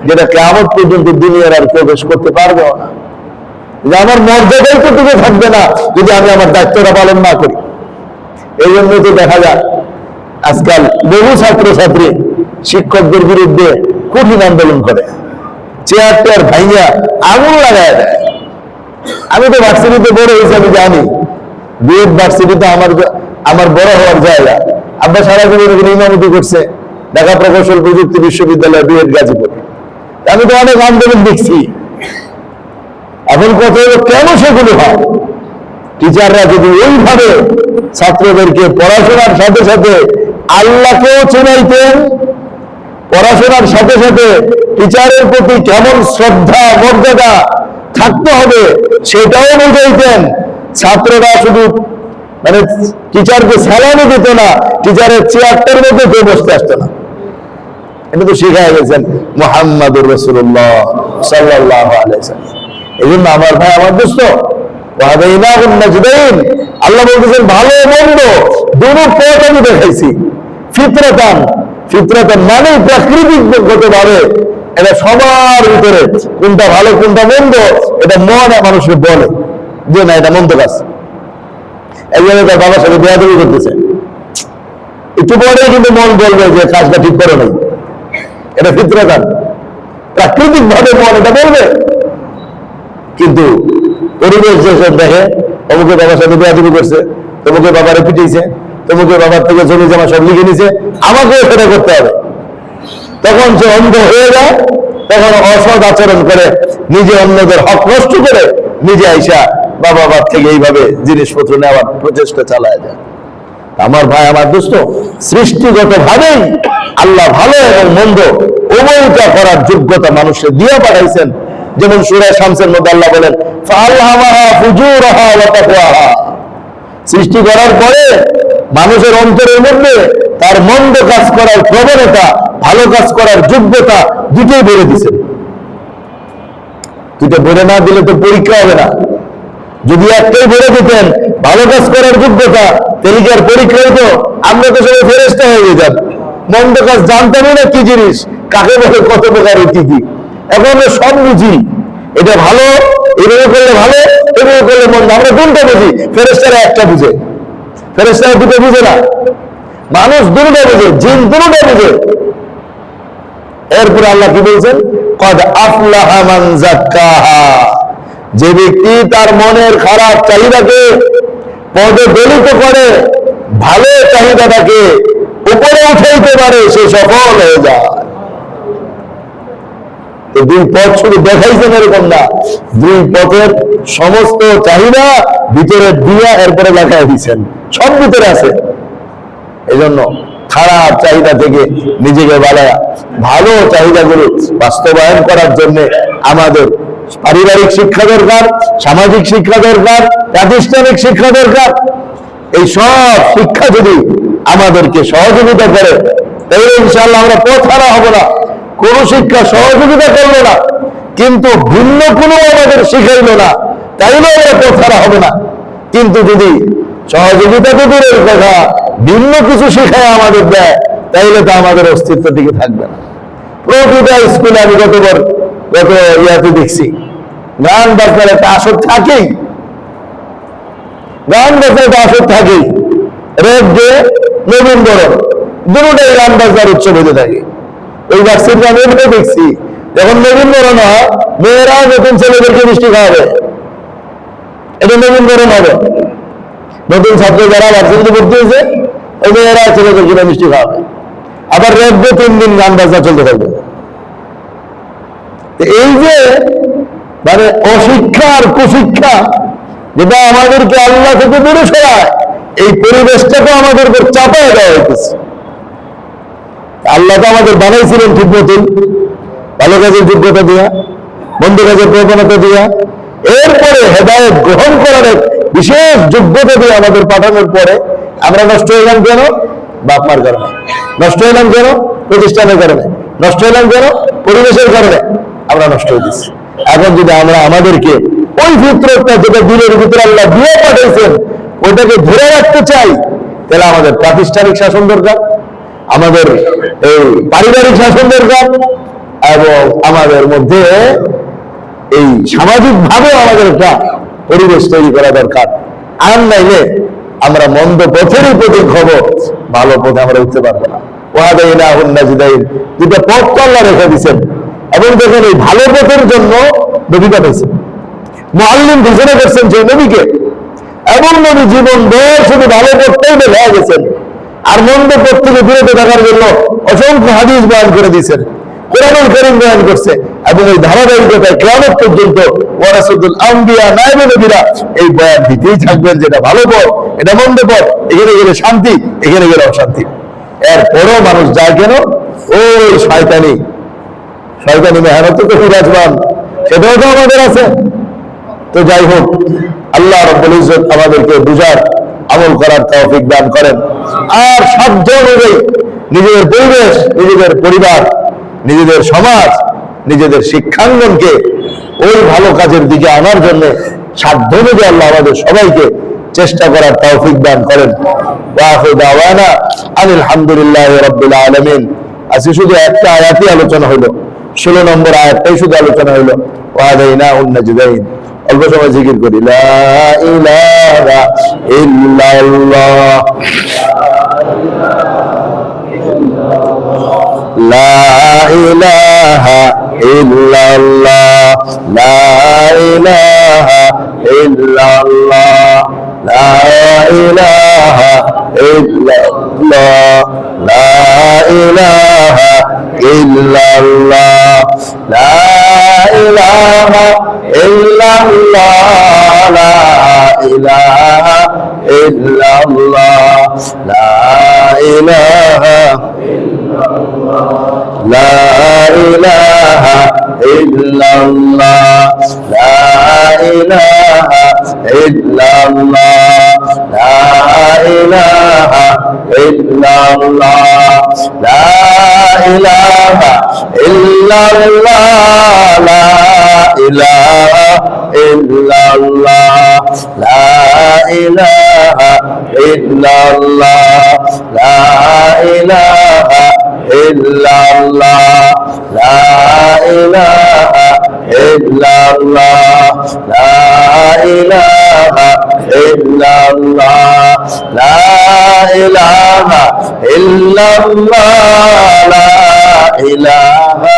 [SPEAKER 1] যেটা কিয়ামত পর্যন্ত দুনিয়ার আর কেউ পেশ করতে পারবে না। যে আমার মর্যাদাই তো টিকে থাকবে না যদি আমি আমার দায়িত্বটা পালন না করি। এই জন্য তো দেখা যায় আজকাল বহু ছাত্রছাত্রী শিক্ষকদের বিরুদ্ধে কঠিন আন্দোলন করে, চেয়ার টেয়ার ভাইয়া আগুন লাগায় দেয়। আমি তো ভার্সিটিতে বড় হয়েছি, আমি জানি বিএড ভার্সিটিতে আমার বড় হওয়ার জায়গা। আব্বা সারা জীবন ইমামতি করছে ঢাকা প্রকৌশল প্রযুক্তি বিশ্ববিদ্যালয় বিএড গাজীপুর। আমি তো অনেক আন্দোলন দেখছি। এখন কথা হলো কেন সেগুলো হয়? টিচাররা যদি এইভাবে ছাত্রদেরকে পড়াশোনার সাথে সাথে আল্লাহকেও চিনাইতেন, পড়াশোনার সাথে সাথে টিচারের প্রতি কেমন শ্রদ্ধা মর্যাদা থাকতে হবে সেটাও বুঝাইতেন, ছাত্ররা শুধু মানে টিচারকে সালামি দিত না, টিচারের চেয়ারটার মধ্যে কেউ বসতে আসতো না। এটা তো শিখাই গেছেন মুহাম্মদুর রাসূলুল্লাহ সাল্লাল্লাহু আলাইহি ওয়াসাল্লাম। এই জন্য আমার ভাই, আমার দোস্ত, আল্লাহ বলতেছেন ভালো মন্দ দুটো পথ আমি দেখাইছি। ফিতরাতান, ফিতরাতান মানে প্রাকৃতিকগত ভাবে এটা সবার ভিতরে কোনটা ভালো কোনটা মন্দ এটা মন মানুষকে বলে যে না এটা মন্দ কাজ। একজনে তার বাবার সাথে বেয়াদবি করতেছে, একটু পরে কিন্তু মন বলবে যে কাজটা ঠিক করে নাই। এটা ফিতরাতান, প্রাকৃতিক ভাবে মন এটা বলবে। কিন্তু পরিবেশ যেসব দেখে অমুকে বাবার সাথে বেয়াদবি করছে, তোমাকে বাবারে পিটিয়েছে, তোমাকে বাবার থেকে জমি জমা সব লিখে নিছে, আমাকেও সেটা করতে হবে, তখন সে অন্ধ হয়ে যায়। তখন অসৎ আচরণ করে, নিজে অন্যদের হক নষ্ট করে নিজে আইসা বাবা বাপ থেকে এইভাবে জিনিসপত্র নেওয়ার প্রচেষ্টা চালায় যায়। আমার ভাই, আমার দোস্ত, সৃষ্টিগত ভাবেই আল্লাহ ভালো এবং মন্দ উভয়টা করার যোগ্যতা মানুষকে দিয়ে পাঠাইছেন। যেমন সূরা শামসের মধ্যে আল্লাহ বলেন, ফাআলহামাহা ফুজুরাহা ওয়া তাকওয়াহা, সৃষ্টি করার পরে মানুষের অন্তরের মধ্যে তার মন্দ কাজ করার প্রবণতা, ভালো কাজ করার যোগ্যতা দুটোই বলে দিয়েছেন। দুটো বলে না দিলে তো পরীক্ষা হবে না। যদি একটাই বলে দিতেন ভালো কাজ করার যোগ্যতা, তাহলে কি আর পরীক্ষা হইতো? আমরা তো সবাই ফেরেশতা হয়ে যেতাম। মন্দ কাজ জানতামই না কি জিনিস, কাকে বলে, কত প্রকারের কি কি। এখন আমরা সব বুঝি, এটা ভালো, এভাবে করলে ভালো, এভাবে করলে মন্দ। আমরা কোনটা বুঝি? ফেরেশতারা একটা বুঝে, ফেরেশতারা দুটো বুঝে না। মানুষ দুটো বুঝে, জিন দুটো বুঝে। এরপরে আল্লাহ কি বলছেন? কদ আফলাহা মান যাক্কাহা, যে ব্যক্তি তার মনের খারাপ চাহিদাকে পদদলিত করে, ভালো চাহিদাটাকে উপরে উঠাইতে পারে সে সফল হয়ে যায়। দুই পথ শুধু দেখাইছেন এরকম না, দুই পথের সমস্ত চাহিদা ভিতরে দিয়া এরপরে লেখা দিচ্ছেন, সব ভিতরে আছে। এই জন্য খারাপ চাহিদা থেকে নিজেকে ভালো চাহিদাগুলো বাস্তবায়ন করার জন্য আমাদের পারিবারিক শিক্ষা দরকার, সামাজিক শিক্ষা দরকার, প্রাতিষ্ঠানিক শিক্ষা দরকার। এই সব শিক্ষা যদি আমাদেরকে সহযোগিতা করে তাহলে ইনশাআল্লাহ আমরা পথ হারা হব না। কোন শিক্ষা সহযোগিতা করলো না কিন্তু ভিন্ন কোনো আমাদের শিখাইলো না, তাইলে আমরা পথ হারা হবে না। কিন্তু যদি সহযোগিতা তো দূরের কথা, ভিন্ন কিছু শিখায় আমাদের দেয়, তাইলে তো আমাদের অস্তিত্ব টিকে থাকবে না। প্রতিটা স্কুলে আমি গত ইয়াতে দেখছি গান বাজনার একটা আসর থাকেই, গান বাজনার একটা আসর থাকেই, রোদ ডে নবীন বরণ দুটোটাই গান বাজনার উৎসব হতে থাকে। ওই ভার্সিটিতে আমি এটা দেখছি, যখন নবীন বরণ হয় মেয়েরা নতুন ছেলেদেরকে মিষ্টি খাওয়াবে, এটা নবীন বরণ হবে। নতুন ছাত্র যারা ভার্সিটিতে ভর্তি হয়েছে ওই মেয়েরা ছেলেদেরকে মিষ্টি খাওয়াবে। আবার রোদ ডে 3 দিন গান বাজনা চলতে থাকবে। এই যে মানে অশিক্ষা আর কুশিক্ষা যেটা আমাদেরকে আল্লাহ থেকে দূরে সরায়, এই পরিবেশটাকে আমাদের উপর চাপায় দেওয়া হইতেছে। আল্লাহ তো আমাদের বানাইছিলেন ঠিক মতন, ভালো কাজের যোগ্যতা দিয়া, মন্দ কাজের প্রবণতা দিয়া, এরপরে হেদায়েত গ্রহণ করার এক বিশেষ যোগ্যতা দিয়ে আমাদের পাঠানোর পরে আমরা নষ্ট হইলাম কেন? বাপ মার কারণে নষ্ট হইলাম, কেন প্রতিষ্ঠানের কারণে নষ্ট হইলাম, কেন পরিবেশের কারণে আমরা নষ্ট হয়ে দিচ্ছি। এখন যদি আমরা আমাদেরকে ওই ফিতরতটা যেটা দিলের ভিতরে আল্লাহ দিয়ে পাঠাইছেন ওটাকে ধরে রাখতে চাই, তাহলে আমাদের প্রাতিষ্ঠানিক শাসন দরকার, আমাদের এই পারিবারিক শাসন দরকার, এবং আমাদের মধ্যে এই সামাজিক ভাবে আমাদের একটা পরিবেশ তৈরি করা দরকার। আর নাইলে আমরা মন্দ পথেরই প্রতীক হব, ভালো পথে আমরা উঠতে পারবো না। দুটা পথ তো আল্লাহ রেখে দিচ্ছেন, এবং দেখেন এই ভালো পথের জন্য নবী পাঠাইছেন, মুআল্লিম ঘোষণা করছেন যে নবীকে, এবং নবী জীবন ভর শুধু ভালো পথটাই দেখা গেছেন, আর মন্দ পথ থেকে বিরত থাকার জন্য অসংখ্য হাদিস বয়ান করে দিয়েছেন, কোরআনুল কারীম বয়ান করছে। এবং এই ধারাবাহিকতায় কিয়ামত পর্যন্ত ওয়ারাসাতুল আম্বিয়া নায়েবে নবীরা এই বয়ান দিতেই থাকবেন, যেটা ভালো পথ, এটা মন্দ পথ, এখানে গেলে শান্তি, এখানে গেলে অশান্তি। এরপরও মানুষ যায় কেন? ওই শয়তানি মেহনত তো বিরাজমান, সেটাও তো আমাদের আছে। তো যাই হোক, আল্লাহ রাব্বুল ইজ্জত আমাদেরকে বুঝার আমল করার তৌফিক দান করেন। আর সাধ্য অনুযায়ী নিজেদের পরিবেশ, নিজেদের পরিবার, নিজেদের সমাজ, নিজেদের শিক্ষাঙ্গনকে ওই ভালো কাজের দিকে আনার জন্য সাধ্য অনুযায়ী আল্লাহ আমাদের সবাইকে চেষ্টা করার তৌফিক দান করেন। ওয়া আখিরু দাওয়ানা আনিল হামদুলিল্লাহি রাব্বিল আলামিন। আজকে শুধু একটা আয়াতই আলোচনা হলো, 16 নম্বর আয়াতটাই শুধু আলোচনা হলো। ওয়া হাদাইনাহুন নাজদাইন। অল্প সময় জিকির করি, লা ইলাহা ইল্লাল্লাহ, লা ইলাহা ইল্লাল্লাহ, লা ইলাহা ইল্লাল্লাহ, লা ইলাহা ইল্লাল্লাহ, লা ইলাহা ইল্লাল্লাহ, লা ইলাহা ইল্লাল্লাহ, লা ইলাহা ইল্লাল্লাহ, লা ইলাহা লা ইলাহা ইল্লাল্লাহ, লা ইলাহা ইল্লাল্লাহ, লা ইলাহা ইল্লাল্লাহ, লা ইলাহা ইল্লাল্লাহ, লা ইলাহা ইল্লাল্লাহ, লা ইলাহা ইল্লাল্লাহ, লা ইলাহা ইল্লাল্লাহ, লা ইলাহা ইল্লাল্লাহ, লা ইলাহা ইল্লাল্লাহ, লা ইলাহা ইল্লাল্লাহ, লা ইলাহা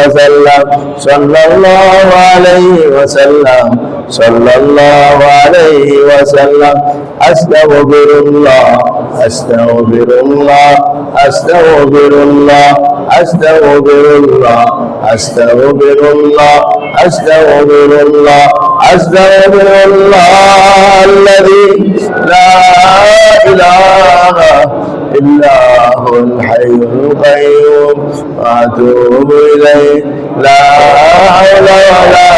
[SPEAKER 1] وسلم صلى الله عليه وسلم صلى الله عليه وسلم أستغفر الله أستغفر الله أستغفر الله أستغفر الله أستغفر الله أستغفر الله أستغفر الله الذي لا إله إلا هو الحي القيوم وأتوب إليه لا حول ولا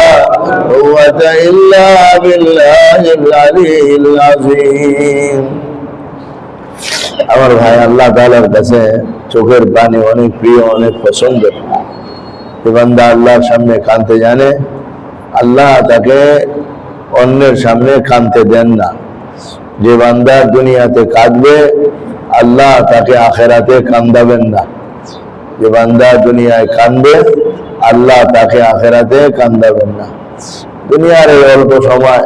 [SPEAKER 1] قوة إلا بالله العلي العظيم আমার ভাই আল্লাহ তাআলার কাছে চোখের পানি অনেক প্রিয় অনেক পছন্দের বান্দা আল্লাহর সামনে কাঁদতে জানে আল্লাহ তাকে অন্যের সামনে কাঁদতে দেন না যে বান্দা দুনিয়াতে কাঁদবে আল্লাহ তাকে আখেরাতে কান্দাবেন না যে বান্দা দুনিয়ায় কাঁদবে আল্লাহ তাকে আখেরাতে কান্দাবেন না দুনিয়ার এই অল্প সময়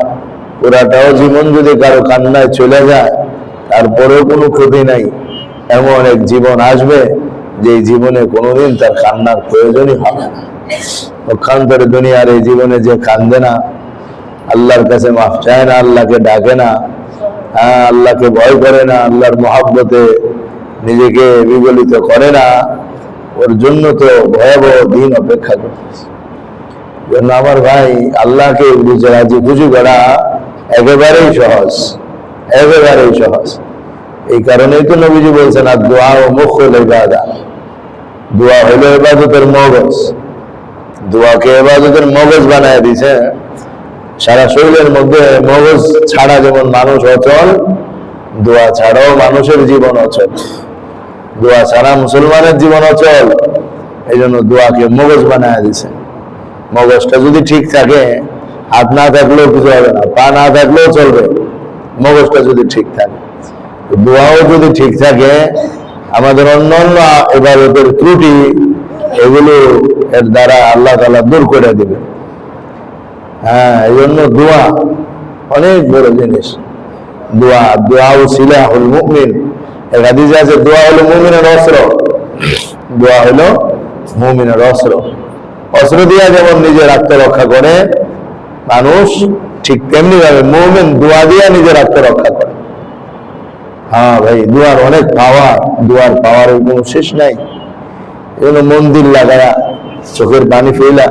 [SPEAKER 1] পুরাটাও জীবন যদি কারো কান্নায় চলে যায় তারপরেও কোনো ক্ষতি নাই এমন এক জীবন আসবে যে জীবনে কোনোদিন তার কান্নার প্রয়োজনই হবে না পক্ষান্তরে দুনিয়ার এই জীবনে যে কান্দে না আল্লাহর কাছে মাফ চায় না আল্লাহকে ডাকে না হ্যাঁ আল্লাহকে ভয় করে না আল্লাহর মহব্বতে নিজেকে বিগলিত করে না ওর জন্য তো ভয়াবহ দিন অপেক্ষা করতেছে জন্য আমার ভাই আল্লাহকে বুঝে রাজি খুশি করা একেবারেই সহজ একেবারেই সহজ এই কারণেই তো নবীজি বলছেন আর দোয়া ও মুখল ইবাদত দোয়া হইল ইবাদতের মগজ দোয়াকে ইবাদতের মগজ বানায় দিয়েছে সারা শরীরের মধ্যে মগজ ছাড়া যেমন মানুষ অচল দোয়া ছাড়াও মানুষের জীবন অচল দোয়া ছাড়া মুসলমানের জীবন অচল এই জন্য দোয়াকে মগজ বানায় দিয়েছে মগজটা যদি ঠিক থাকে হাত না থাকলেও কিছু হবে না পা না থাকলেও চলবে মগজটা যদি ঠিক থাকে দোয়াও যদি ঠিক থাকে আমাদের অন্যান্য ইবাদতের ত্রুটি এগুলো এর দ্বারা আল্লাহ তাআলা দূর করে দেবে হ্যাঁ এই জন্য দোয়া অনেক বড় জিনিস দোয়া দোয়া ও সিলাহুল মুমিন এক হাদিসে আছে দোয়া হলো মুমিনের অস্ত্র দোয়া হলো মুমিনের অস্ত্র অস্ত্র দিয়া যেমন নিজের আত্মরক্ষা করে মানুষ ঠিক তেমনি ভাবে মুমিন দোয়া দিয়া নিজের আত্মরক্ষা করে হ্যাঁ ভাই দোয়ার অনেক পাওয়ার দোয়ার পাওয়ারের কোনো শেষ নাই এজন্য মন্দির লাগায়া চোখের পানি ফেলা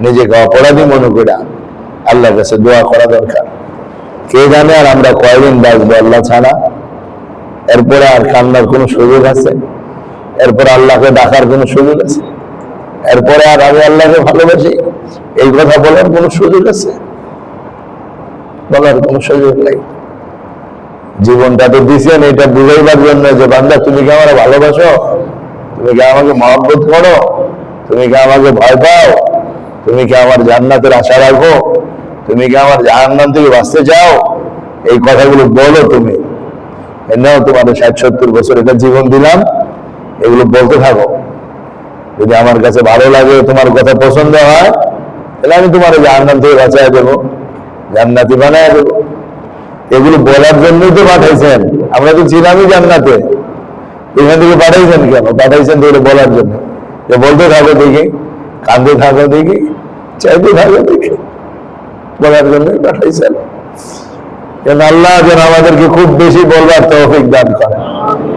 [SPEAKER 1] নিজেকে অপরাধী মনে করে আল্লাহর কাছে দোয়া করা দরকার কে জানে আর আমরা কয়দিন বাঁচবো আল্লাহ ছাড়া এরপরে আর কান্নার কোনো সুযোগ আছে এরপরে আল্লাহকে ডাকার কোনো সুযোগ আছে এরপরে আর আমি আল্লাহকে ভালোবাসি এই কথা বলার কোনো সুযোগ আছে বলার কোনো সুযোগ নেই জীবনটা তো দিছেন এটা বুঝাইবার জন্য যে বান্দা তুমি কি আমার ভালোবাসো তুমি কি আমাকে মহব্বত করো তুমি কি আমাকে ভয় পাও তুমি কি আমার জান্নাতের আশা রাখো তুমি কি আমার জাহান্নাম থেকে বাঁচতে চাও এই কথাগুলো বলো তুমি এনাও তোমার 60-70 বছর এটা জীবন দিলাম এগুলো বলতে থাকো যদি আমার কাছে ভালো লাগে তোমার কথা পছন্দ হয় তাহলে আমি তোমার জাহান্নাম থেকে বাঁচাই দেবো জান্নাতি বানায় দেবো এগুলো বলার জন্যই তো পাঠাইছেন আমরা তো ছিলামই জান্নাতে এখান থেকে পাঠাইছেন কেন পাঠাইছেন তো বলার জন্য বলতে থাকো দেখি কাঁদতে থাকো দেখি চাইতে থাকো দেখি বলার জন্যই পাঠাইছেন আল্লাহ যেন আমাদেরকে খুব বেশি বলবার তৌফিক দান করে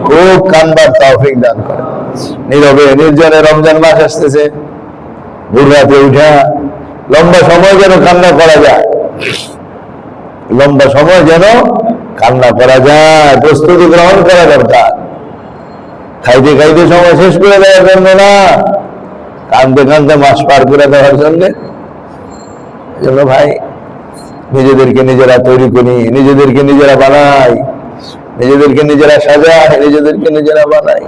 [SPEAKER 1] খুব কানবার তৌফিক দান করে নীরবে নির্জনে রমজান মাস আসতেছে ভোর রাতে উঠা লম্বা সময় যেন কান্না করা যায় লম্বা সময় যেন কান্না করা যায় প্রস্তুতি গ্রহণ করা দরকার খাইতে খাইতে সময় শেষ করে দেওয়ার জন্য না কানতে কানতে মাস পার করে দেওয়ার জন্য ভাই নিজেদেরকে নিজেরা তৈরি করি নিজেদেরকে নিজেরা বানাই নিজেদেরকে নিজেরা সাজাই নিজেদেরকে নিজেরা বানাই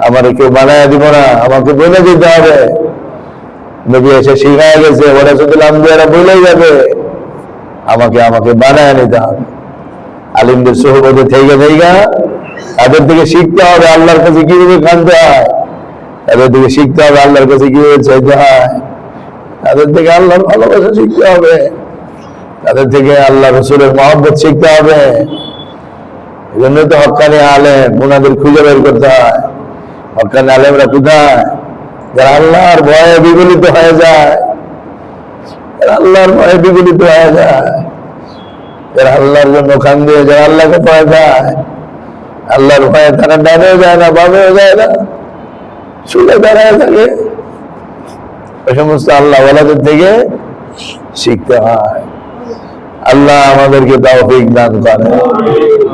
[SPEAKER 1] আমার কেউ বানায় দিব না আমাকে বলে দিতে হবে নবী এসে শিখায় গেছে ওরা শুধু আম্বিয়ারা বলেই যাবে আমাকে বানায় নিতে হবে আলিমদের সোহবতে থেকে তাদের থেকে শিখতে হবে আল্লাহর কাছে কিভাবে কাঁদতে হয় তাদের থেকে শিখতে হবে আল্লাহর কাছে কিভাবে চাইতে হয় তাদের থেকে আল্লাহর ভালোবাসা শিখতে হবে তাদের থেকে আল্লাহ রসুলের মহব্বত শিখতে হবে এই জন্য তো হক্কানি আলেম ওনাদের খুঁজে বের করতে হয় হক্কানি আলেমরা কোথায় যারা আল্লাহর ভয়ে বিগলিত হয়ে যায়, আল্লাহর ভয়ে বিগলিত হয়ে যায়, যারা আল্লাহর জন্য কান্দে, যারা আল্লাহকে ভয় পায়, আল্লাহর ভয়ে তারা ডানেও যায় না, বামেও যায় না, শুনে দাঁড়ায় থাকে। ওই সমস্ত আল্লাহ ওয়ালাদের থেকে শিখতে হয়। আল্লাহ আমাদেরকে তৌফিক দান করে।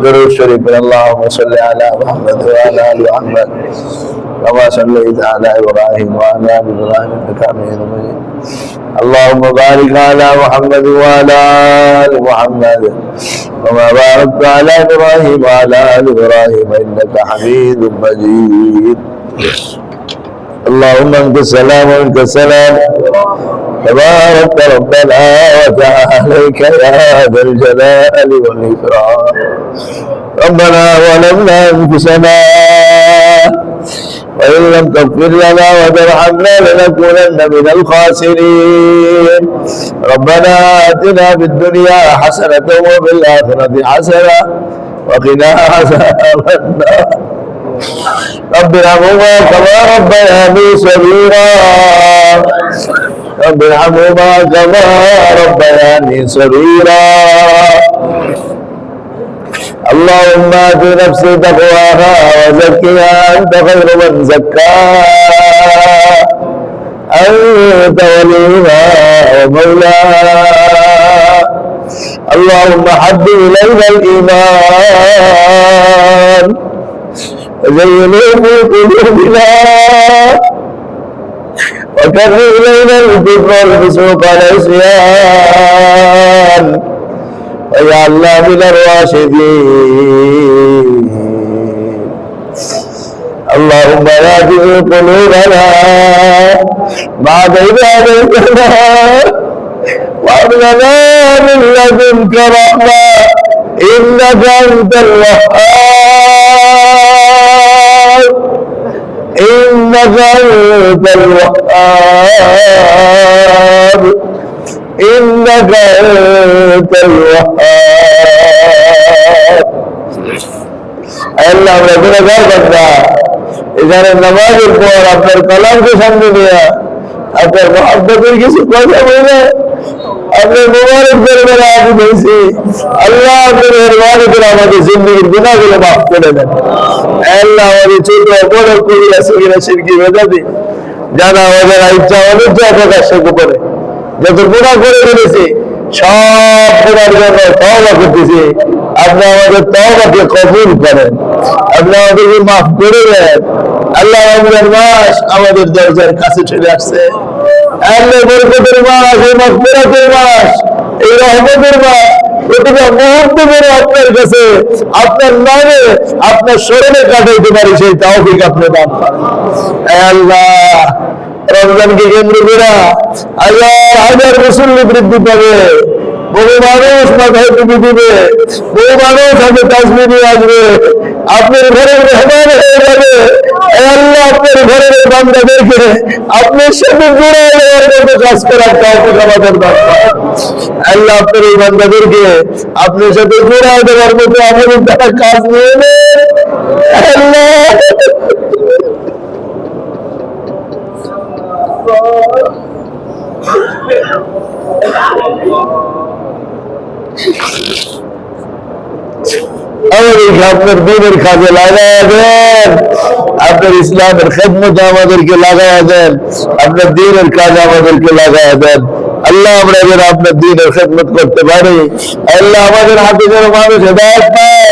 [SPEAKER 1] দরুদ শরীফ আল্লাহুম্মা সাল্লি আলা মুহাম্মাদ ওয়া আলা আলি মুহাম্মাদ কামা সাল্লাইতা আলা ইব্রাহিম ওয়া আলা আলি ইব্রাহিম ইন্নাকা হামিদুম মাজিদ। আল্লাহুম্মা বারিক আলা মুহাম্মাদ ওয়া আলা আলি মুহাম্মাদ কামা বারাকতা আলা ইব্রাহিম ওয়া আলা আলি ইব্রাহিম ইন্নাকা হামিদুম মাজিদ। اللهم انت السلام وانت السلام تبارك ربنا وتعاليك يا ذا الجلال والاكرام. ربنا ظلمنا انفسنا وان لم تغفر لنا وترحمنا لنكونن من الخاسرين. ربنا اتنا في الدنيا حسنه وفي الاخره حسنه وقنا عذاب النار. رب ارحمهما كما ربياني صغيرا. رب ارحمهما كما ربياني صغيرا. اللهم آت نفسي تقواها وزكها أنت خير من زكاها أنت وليها ومولاها. اللهم حبب إلينا الإيمان وزينه في قلوبنا وكره إلينا الكفر والفسوق والعصيان واجعلنا من الراشدين. اللهم لا تزغ قلوبنا بعد إذ هديتنا وهب لنا من لدنك رحمة إنك أنت الوهاب. إنك أنت الوهاب. إنك أنت الوهاب. আল্লাহ আমরা গুনাহগার বান্দা, এখানে নামাজের পর আপনার কালামকে সামনে নিয়ে আপনার মহব্বতের কিছু কথা বলে আপনার মোবারক দরবারে হাজির হয়েছি। আল্লাহ আপনার মেহরবানি করে আমাদের জিন্দেগির গুনাহগুলো মাফ করে দেন। আল্লাহ আমাদের ছোট বড় কবিরা সগীরা শিরকি বেদাতি জানা অজানা ইচ্ছা অনিচ্ছা প্রকাশ্য গোপনে যত গুনাহ করে ফেলেছি সব গুনার জন্য তওবা করতেছি। আপনি আমাদের তওবাকে কবুল করেন, আপনি আমাদেরকে মাফ করে দেন। আল্লাহ রমজান মাস আমাদের দরজার কাছে চলে আসছে। আল্লাহ বরকতের মাস, এই মাগফিরাতের মাস, এই রহমতের মাস, প্রতিটা মুহূর্ত করে আপনার কাছে আপনার নামে আপনার স্মরণে কাটাইতে পারি সেই তৌফিক আপনি দান করেন। আল্লাহ রমজানকে কেন্দ্র করে হাজার হাজার মুসল্লি বৃদ্ধি পাবে, বহু মানুষ মাথায় টুপি দিবে, বহু মানুষ হাতে তাসবিহ নিয়ে আসবে, আপনার ঘরের মেহমান হয়ে যাবে। আল্লাহ আপনার ঘরের বান্দাদেরকে আপনার সাথে জুড়ে দেওয়ার মতো কাজ করার তৌফিক আমাদের দান করেন। আল্লাহ আপনার এই বান্দাদেরকে আপনার সাথে জুড়ে দেওয়ার মতো আমাদের দ্বারা কাজ নিয়ে নেন। আল্লাহ আমাদেরকে আপনার দিনের কাজে লাগাইয়া দেন, আপনার ইসলামের খেদমতে আমাদেরকে লাগাইয়া দেন, আপনার দিনের কাজে আমাদেরকে লাগাইয়া দেন। আল্লাহ আমরা যেন আপনার দিনের খেদমত করতে পারি। আল্লাহ আমাদের হাতে যেন মানুষ হেদায়েত পায়,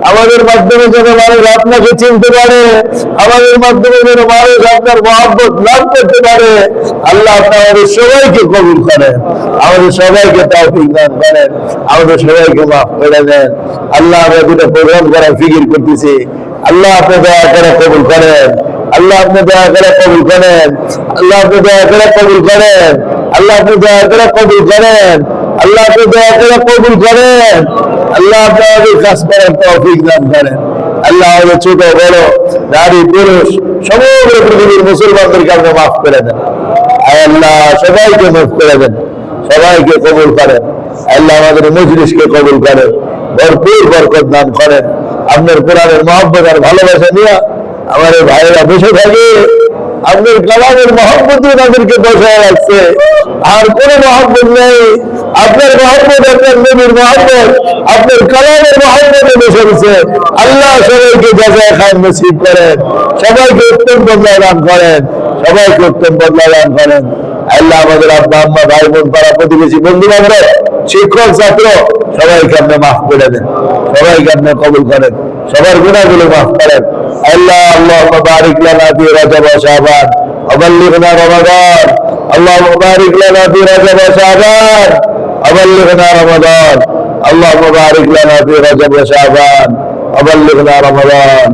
[SPEAKER 1] আমাদের মাধ্যমে যেন মানুষ আপনাকে চিনতে পারে, আমাদের মাধ্যমে যেন মানুষ আপনার মহব্বত লাভ করতে পারে। আল্লাহ আপনি আমাদের সবাইকে কবুল করেন, আমাদের সবাইকে তৌফিক দান করেন, আমাদের সবাইকে মাফ করে দেন। আল্লাহ আমরা দুটো প্রোগ্রাম করার ফিকির করতেছি, আল্লাহ আপনি দয়া করে কবুল করেন, আল্লাহ আপনি দয়া করে কবুল করেন, আল্লাহ আপনি দয়া করে কবুল করেন, আল্লাহ আপনি দয়া করে কবুল করেন, আল্লাহ আপনি দয়া করে কবুল করেন। আল্লাহ আপনি আমাদের কাজ করার তৌফিক দান করেন। আল্লাহ আমাদের ছোট বড় নারী পুরুষ সমগ্র পৃথিবীর মুসলমানদেরকে আপনি মাফ করে দেন। আল্লাহ সবাইকে মাফ করে দেন, সবাইকে কবুল করেন। আল্লাহ আমাদের মজলিসকে কবুল করেন, ভরপুর বরকত দান করেন। আপনার কোরআনের মহব্বত আর ভালোবাসা নিয়ে আমার ভাইয়েরা বসে থাকে, আপনার কালামের মহব্বতই তাদেরকে বসায় রাখছে, আর কোন মহব্বত নেই। আপনার মহব্বত, আপনার নবীর মহব্বত, আপনার কালামের মহব্বতে বসেছে। আল্লাহ সবাইকে জাযায়ে খায়ের নসিব করেন, সবাইকে উত্তম বদলা দান করেন, সবাইকে উত্তম বদলা দান করেন। আল্লাহ আমাদের আব্বা আম্মা, ভাই বোন, পাড়া প্রতিবেশী, বন্ধু বান্ধব, শিক্ষক ছাত্র সবাইকে আপনি মাফ করে দেন, সবাইকে আপনি কবুল করেন, সবার গুনাহগুলো মাফ করেন। আল্লাহ আল্লাহুম্মা বারিক লানা ফি রাজাব ওয়া শাবান ওয়া বাল্লিগনা রমাদান। আল্লাহুম্মা বারিক লানা ফি রাজাব ওয়া শাবান ওয়া বাল্লিগনা রমাদান। আল্লাহুম্মা বারিক লানা ফি রাজাব ওয়া শাবান ওয়া বাল্লিগনা রমাদান।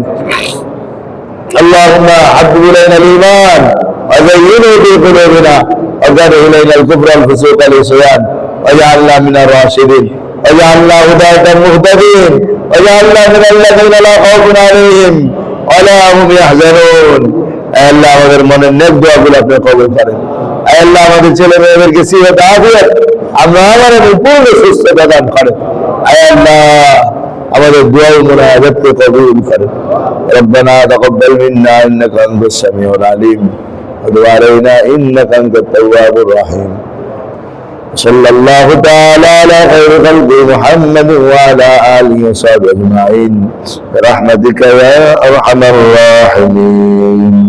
[SPEAKER 1] اللهم حبب الينا الايمان وزينه في قلوبنا وكره الينا الكفر والفسوق والعصيان واجعلنا من الراشدين واجعلنا هداة مهتدين واجعلنا من الذين لا خوف عليهم ولا هم يحزنون। আল্লাহ আমাদের মনের নেক দোয়াগুলো আপনি কবুল করেন। আল্লাহ আমাদের ছেলে মেয়েদেরকে সিহত আফিয়ত, আমরা আমাদের পূর্ণ সুস্থতা দান করেন। আল্লাহ আমাদের দোয়া ও মুনাজাতকে কবুল করেন। ربنا تقبل منا انك انت السميع العليم وتب علينا انك انت التواب الرحيم. صلى الله تعالى على خير خلق محمد وعلى اله وصحبه اجمعين برحمتك يا ارحم الراحمين.